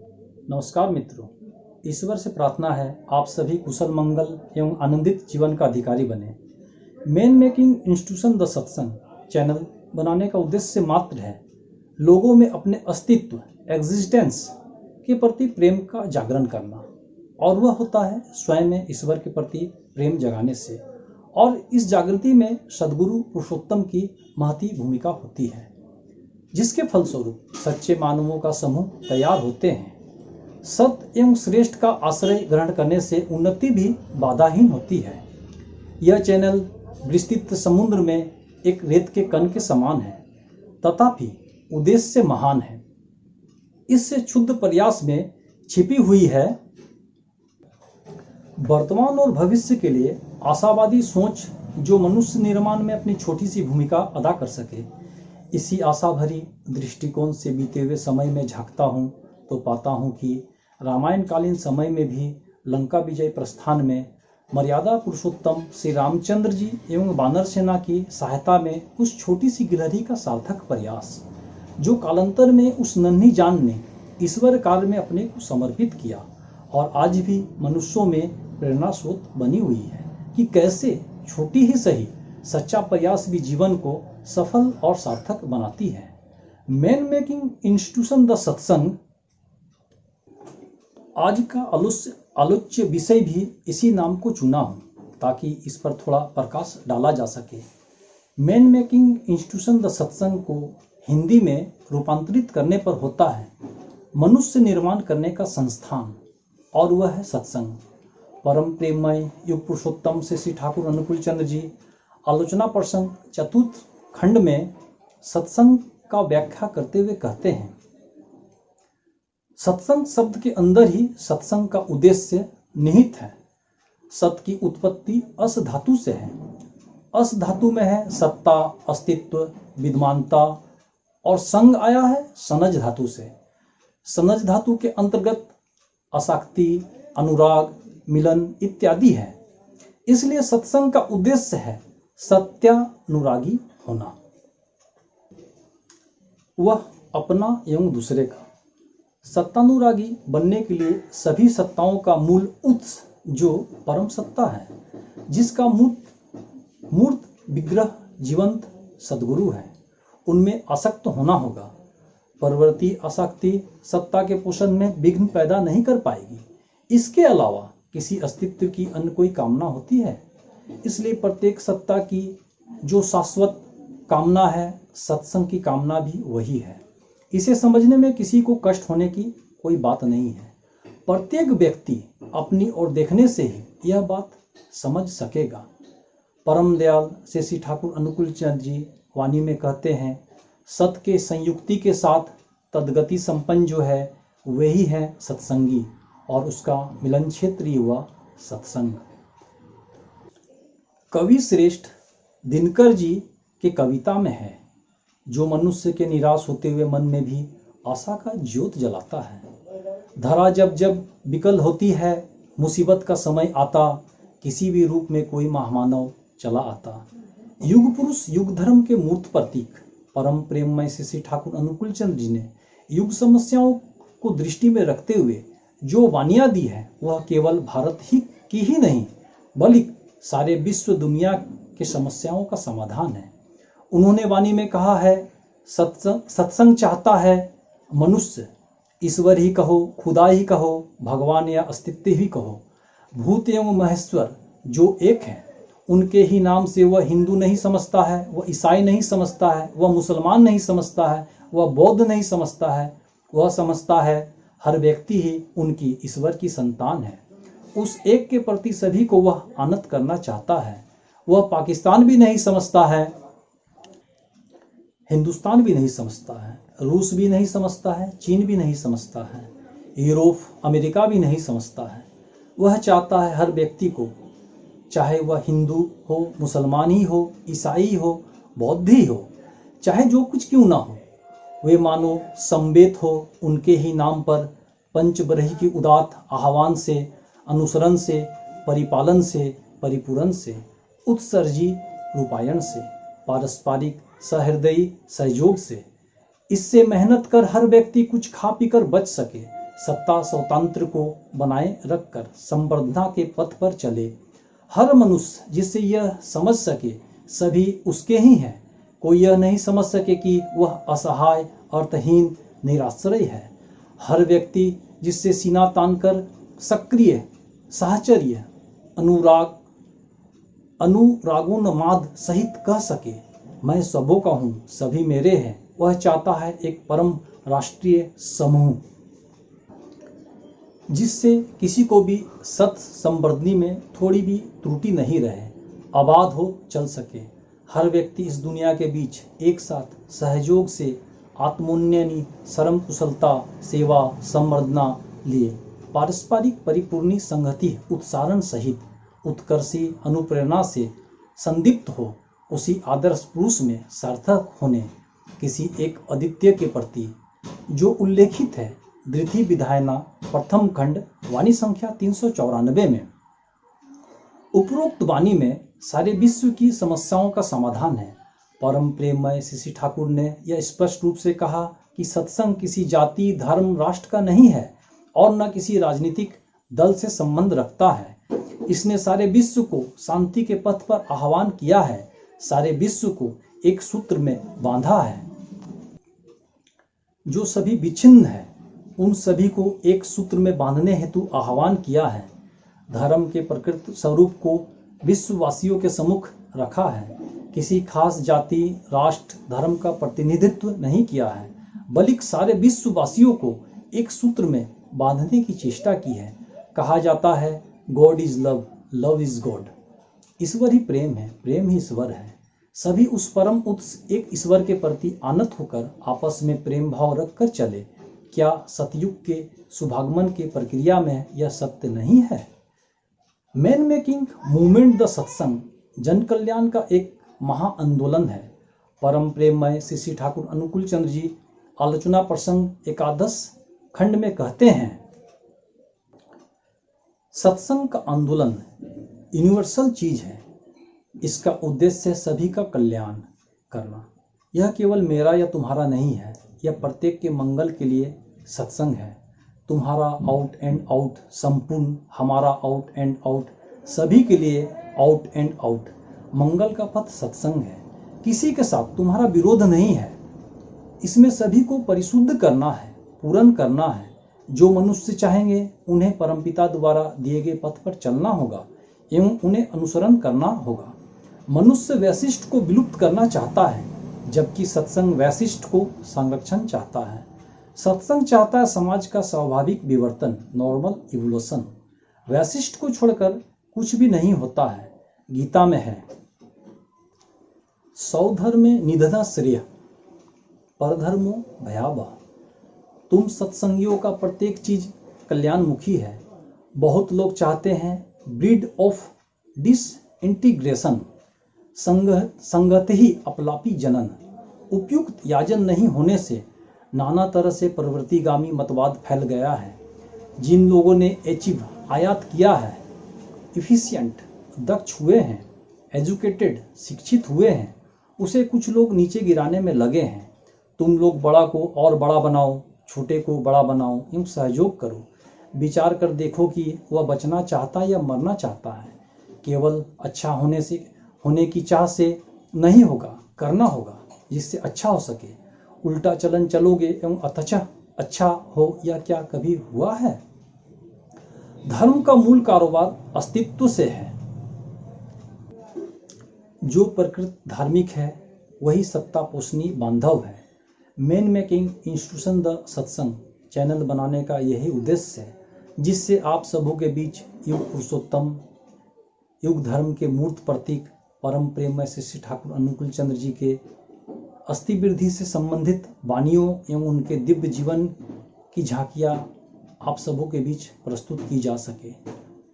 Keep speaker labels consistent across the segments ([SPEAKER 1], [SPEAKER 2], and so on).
[SPEAKER 1] नमस्कार मित्रों, ईश्वर से प्रार्थना है आप सभी कुशल मंगल एवं आनंदित जीवन का अधिकारी बने। मैन मेकिंग इंस्टीट्यूशन द सत्संग चैनल बनाने का उद्देश्य मात्र है लोगों में अपने अस्तित्व एग्जिस्टेंस के प्रति प्रेम का जागरण करना, और वह होता है स्वयं में ईश्वर के प्रति प्रेम जगाने से। और इस जागृति में सद्गुरु पुरुषोत्तम की महती भूमिका होती है, जिसके फलस्वरूप सच्चे मानवों का समूह तैयार होते हैं। सत्य एवं श्रेष्ठ का आश्रय ग्रहण करने से उन्नति भी बाधाहीन होती है। यह चैनल विस्तृत समुद्र में एक रेत के कण के समान है, तथापि उद्देश्य महान है। इससे क्षुद्र प्रयास में छिपी हुई है वर्तमान और भविष्य के लिए आशावादी सोच, जो मनुष्य निर्माण में अपनी छोटी सी भूमिका अदा कर सके। इसी आशा भरी दृष्टिकोण से बीते हुए समय में झांकता हूँ तो पाता हूँ कि रामायण कालीन समय में भी लंका विजय प्रस्थान में मर्यादा पुरुषोत्तम श्री रामचंद्र जी एवं वानर सेना की सहायता में उस छोटी सी गिलहरी का सार्थक प्रयास, जो कालांतर में उस नन्ही जान ने ईश्वर कार्य में अपने को समर्पित किया और आज भी मनुष्यों में प्रेरणा स्रोत बनी हुई है कि कैसे छोटी ही सही सच्चा प्रयास भी जीवन को सफल और सार्थक बनाती है। मैन मेकिंग इंस्टीट्यूशन द सत्संग आज का आलोच्य विषय भी इसी नाम को चुना हूं, ताकि इस पर थोड़ा प्रकाश डाला जा सके। मैन मेकिंग इंस्टीट्यूशन द सत्संग को हिंदी में रूपांतरित करने पर होता है मनुष्य निर्माण करने का संस्थान, और वह है सत्संग। परम प्रेममय युग पुरुषोत्तम से श्री ठाकुर अनुकूल चंद्र जी आलोचना प्रसंग चतुर्थ खंड में सत्संग का व्याख्या करते हुए कहते हैं, सत्संग शब्द के अंदर ही सत्संग का उद्देश्य निहित है। सत की उत्पत्ति अस धातु से है। अस धातु में है सत्ता, अस्तित्व, विद्यमानता, और संग आया है सनज धातु से। सनज धातु के अंतर्गत आसक्ति, अनुराग, मिलन इत्यादि है। इसलिए सत्संग का उद्देश्य है सत्यानुरागी होना, वह अपना एवं दूसरे का। सत्तानुरागी बनने के लिए सभी सत्ताओं का मूल उत्स जो परम सत्ता है, जिसका मूर्त विग्रह जीवंत सद्गुरु है, उनमें आसक्त होना होगा। परवर्ती आसक्ति सत्ता के पोषण में विघ्न पैदा नहीं कर पाएगी। इसके अलावा किसी अस्तित्व की अन्य कोई कामना होती है। इसलिए प्रत्येक सत्ता की जो शाश्वत कामना है, सत्संग की कामना भी वही है। इसे समझने में किसी को कष्ट होने की कोई बात नहीं है। प्रत्येक व्यक्ति अपनी ओर देखने से ही यह बात समझ सकेगा। परम दयाल श्री ठाकुर अनुकूल चंद्र जी वाणी में कहते हैं, सत के संयुक्ति के साथ तदगति संपन्न जो है वही है सत्संगी, और उसका मिलन क्षेत्र ही हुआ सत्संग। कवि श्रेष्ठ दिनकर जी के कविता में है, जो मनुष्य के निराश होते हुए मन में भी आशा का ज्योत जलाता है। धरा जब जब विकल होती है, मुसीबत का समय आता, किसी भी रूप में कोई महामानव चला आता। युग पुरुष युग धर्म के मूर्त प्रतीक परम प्रेममय श्री ठाकुर अनुकूल चंद्र जी ने युग समस्याओं को दृष्टि में रखते हुए जो वानियां दी है, वह केवल भारत ही की ही नहीं बल्कि सारे विश्व दुनिया के समस्याओं का समाधान है। उन्होंने वाणी में कहा है, सत्संग चाहता है मनुष्य, ईश्वर ही कहो, खुदा ही कहो, भगवान या अस्तित्व ही कहो, भूत एवं महेश्वर जो एक है, उनके ही नाम से वह हिंदू नहीं समझता है, वह ईसाई नहीं समझता है, वह मुसलमान नहीं समझता है, वह बौद्ध नहीं समझता है। वह समझता है हर व्यक्ति ही उनकी ईश्वर की संतान है। उस एक के प्रति सभी को वह आनत करना चाहता है। वह पाकिस्तान भी नहीं समझता है, हिंदुस्तान भी नहीं समझता है, रूस भी नहीं समझता है, चीन भी नहीं समझता है, यूरोप अमेरिका भी नहीं समझता है। वह चाहता है हर व्यक्ति को, चाहे वह हिंदू हो, मुसलमान ही हो, ईसाई हो, बौद्ध ही हो, चाहे जो कुछ क्यों ना हो, वे मानो समवेत हो उनके ही नाम पर पंचबरही की उदात्त आह्वान से, अनुसरण से, परिपालन से, परिपूरण से, उत्सर्जी रूपायण से, पारस्परिक सहृदयी सहयोग से। इससे मेहनत कर हर व्यक्ति कुछ खा पीकर बच सके, सत्ता स्वतंत्र को बनाए रखकर संवर्धना के पथ पर चले। हर मनुष्य जिससे यह समझ सके सभी उसके ही हैं। कोई यह नहीं समझ सके कि वह असहाय, अर्थहीन, निराश्रय है। हर व्यक्ति जिससे सीना तानकर सक्रिय, साहचर्य, अनुरागोन्माद सहित कह सके, मैं सबों का हूँ, सभी मेरे हैं, वह चाहता है एक परम राष्ट्रीय समूह जिससे किसी को भी सत संवर्धनी में थोड़ी भी त्रुटि नहीं रहे, आबाद हो चल सके। हर व्यक्ति इस दुनिया के बीच एक साथ सहयोग से आत्मोन्नयनी, श्रम कुशलता, सेवा, संवर्धना लिए पारस्परिक परिपूर्णी संगति उत्सारण सहित उत्कर्षी अनुप्रेरणा से संदीप्त हो उसी आदर्श पुरुष में सार्थक होने किसी एक अद्वितीय के प्रति जो उल्लेखित है धृति विधायना प्रथम खंड वाणी संख्या 394 में। उपरोक्त वाणी में सारे विश्व की समस्याओं का समाधान है। परम प्रेममय श्री ठाकुर ने यह स्पष्ट रूप से कहा कि सत्संग किसी जाति, धर्म, राष्ट्र का नहीं है और न किसी राजनीतिक दल से संबंध रखता है। इसने सारे विश्व को शांति के पथ पर आह्वान किया है, सारे विश्व को एक सूत्र में बांधा है। जो सभी विच्छिन्न है उन सभी को एक सूत्र में बांधने हेतु आह्वान किया है। धर्म के प्रकृत स्वरूप को विश्ववासियों के सम्मुख रखा है। किसी खास जाति, राष्ट्र, धर्म का प्रतिनिधित्व नहीं किया है, बल्कि सारे विश्ववासियों को एक सूत्र में बांधने की चेष्टा की है। कहा जाता है God is love, love is God. ईश्वर ही प्रेम है, प्रेम ही ईश्वर है। सभी उस परम उस एक ईश्वर के प्रति आनत होकर आपस में प्रेम भाव रखकर चले। क्या सतयुग के शुभागमन के प्रक्रिया में यह सत्य नहीं है? मैन मेकिंग मूवमेंट द सत्संग जन कल्याण का एक महाआंदोलन है। परम प्रेममय श्री ठाकुर अनुकूल चंद्र जी आलोचना प्रसंग 11 खंड में कहते हैं, सत्संग का आंदोलन यूनिवर्सल चीज है। इसका उद्देश्य सभी का कल्याण करना। यह केवल मेरा या तुम्हारा नहीं है, यह प्रत्येक के मंगल के लिए सत्संग है। तुम्हारा आउट एंड आउट संपूर्ण, हमारा आउट एंड आउट सभी के लिए आउट एंड आउट मंगल का पथ सत्संग है। किसी के साथ तुम्हारा विरोध नहीं है। इसमें सभी को परिशुद्ध करना है, पूर्ण करना है। जो मनुष्य चाहेंगे उन्हें परमपिता द्वारा दिए गए पथ पर चलना होगा एवं उन्हें अनुसरण करना होगा। मनुष्य वैशिष्ट को विलुप्त करना चाहता है, जबकि सत्संग वैशिष्ट को संरक्षण चाहता है। सत्संग चाहता है समाज का स्वाभाविक विवर्तन, नॉर्मल इवोल्यूशन। वैशिष्ट को छोड़कर कुछ भी नहीं होता है। गीता में है, सौधर्मे निधना श्रेय, परधर्मो भयावह। तुम सत्संगियों का प्रत्येक चीज कल्याणमुखी है। बहुत लोग चाहते हैं ब्रीड ऑफ डिसइंटीग्रेशन, संगत ही अपलापी जनन। उपयुक्त याजन नहीं होने से नाना तरह से प्रवृत्तिगामी मतवाद फैल गया है। जिन लोगों ने एचिव आयात किया है, इफिशिएंट दक्ष हुए हैं, एजुकेटेड शिक्षित हुए हैं, उसे कुछ लोग नीचे गिराने में लगे हैं। तुम लोग बड़ा को और बड़ा बनाओ, छोटे को बड़ा बनाओ, यूं सहयोग करो। विचार कर देखो कि वह बचना चाहता है या मरना चाहता है। केवल अच्छा होने की चाह से नहीं होगा, करना होगा जिससे अच्छा हो सके। उल्टा चलन चलोगे एवं अथच अच्छा हो, यह क्या कभी हुआ है? धर्म का मूल कारोबार अस्तित्व से है। जो प्रकृत धार्मिक है वही सत्ता पोषणी बांधव है। मैन मेकिंग इंस्टीट्यूशन द सत्संग चैनल बनाने का यही उद्देश्य है, जिससे आप सबों के बीच युग पुरुषोत्तम, युग धर्म के मूर्त प्रतीक परम प्रेममय श्री ठाकुर अनुकूल चंद्र जी के अस्थि वृद्धि से संबंधित वाणियों एवं उनके दिव्य जीवन की झांकियां आप सबों के बीच प्रस्तुत की जा सके।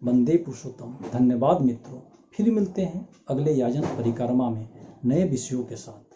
[SPEAKER 1] वंदे पुरुषोत्तम। धन्यवाद मित्रों। फिर मिलते हैं अगले याजन परिक्रमा में नए विषयों के साथ।